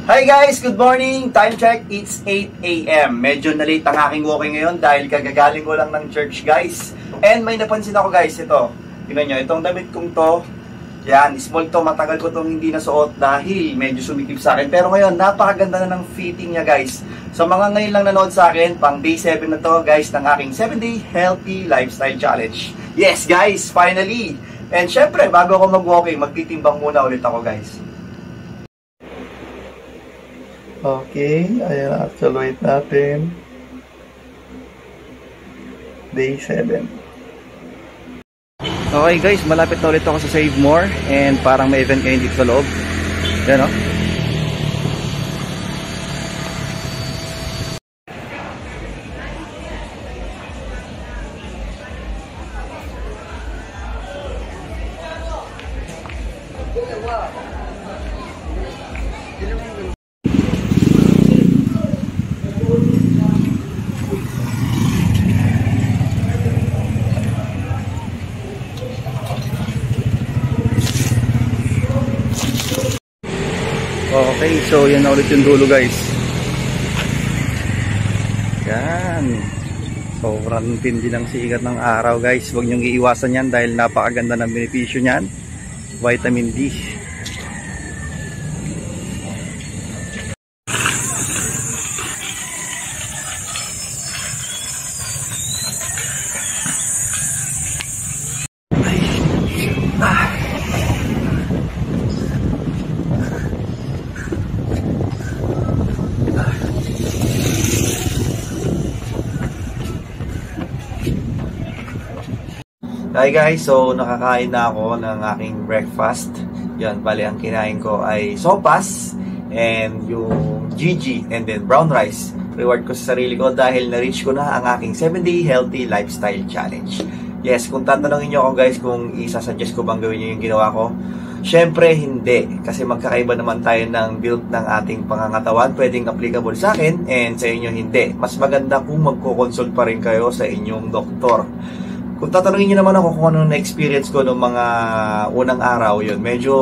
Hi guys! Good morning! Time check, it's 8 AM. Medyo na-late ang aking walking ngayon dahil kagagaling ko lang ng church guys. And may napansin ako guys, ito. Tingnan nyo, itong damit kong to. Yan, small to, matagal ko itong hindi nasuot dahil medyo sumikip sa akin. Pero ngayon, napakaganda na ng fitting niya guys. So mga ngayon lang nanood sa akin, pang day 7 na to guys ng aking 7-day healthy lifestyle challenge. Yes guys, finally! And syempre, bago ako mag-walking, magtitimbang muna ulit ako guys. Okay, ayan ang actual weight natin. Day 7. Okay guys, malapit na ulit ako sa Save More. And parang may event ngayon dito sa loob. Yan o. Okay, so yan na ulit yung dulo guys. Yan. Sobrang tindi ng sikat ng araw guys. Huwag nyong iiwasan yan dahil napakaganda ng benepisyo niyan. Vitamin D. Hi guys, so nakakain na ako ng aking breakfast. Yan, bali ang kinain ko ay sopas and yung Gigi and then brown rice. Reward ko sa sarili ko dahil na-reach ko na ang aking 7-day healthy lifestyle challenge. Yes, kung tatanungin nyo ako guys kung isasuggest ko bang gawin nyo yung ginawa ko, syempre hindi. Kasi magkakaiba naman tayo ng build ng ating pangangatawan. Pwedeng applicable sa akin and sa inyo hindi. Mas maganda kung magko-consult pa rin kayo sa inyong doktor. Kung tatanungin nyo naman ako kung ano na-experience ko noong mga unang araw, medyo,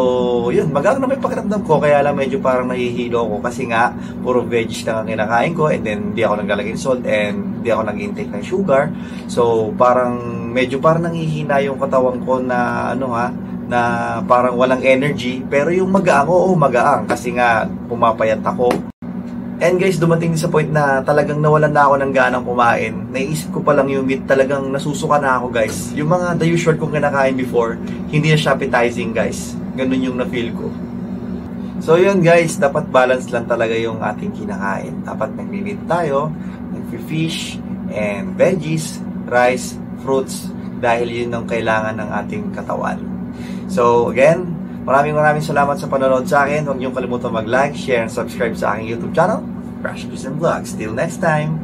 magaan na may pakiramdam ko, kaya lang medyo parang nahihilo ako kasi nga, puro veggies lang ang kinakain ko and then hindi ako naglalagay ng salt and hindi ako nag-intake ng sugar. So, medyo parang nanghihina yung katawan ko na, na parang walang energy, pero yung magaang, oo, magaang, kasi nga, pumapayat ako. And guys, dumating sa point na talagang nawalan na ako ng ganang kumain. Naisip ko pa lang yung meat, talagang nasusuka na ako guys. Yung mga the usual kong kinakain before, hindi na siya appetizing guys. Ganun yung na-feel ko. So yun guys, dapat balance lang talaga yung ating kinakain. Dapat nag-meat tayo, nag-fish, and veggies, rice, fruits, dahil yun ang kailangan ng ating katawan. So again, maraming salamat sa panonood sa akin. Huwag niyong kalimutan mag-like, share, and subscribe sa aking YouTube channel, Crash News and Vlogs. Till next time!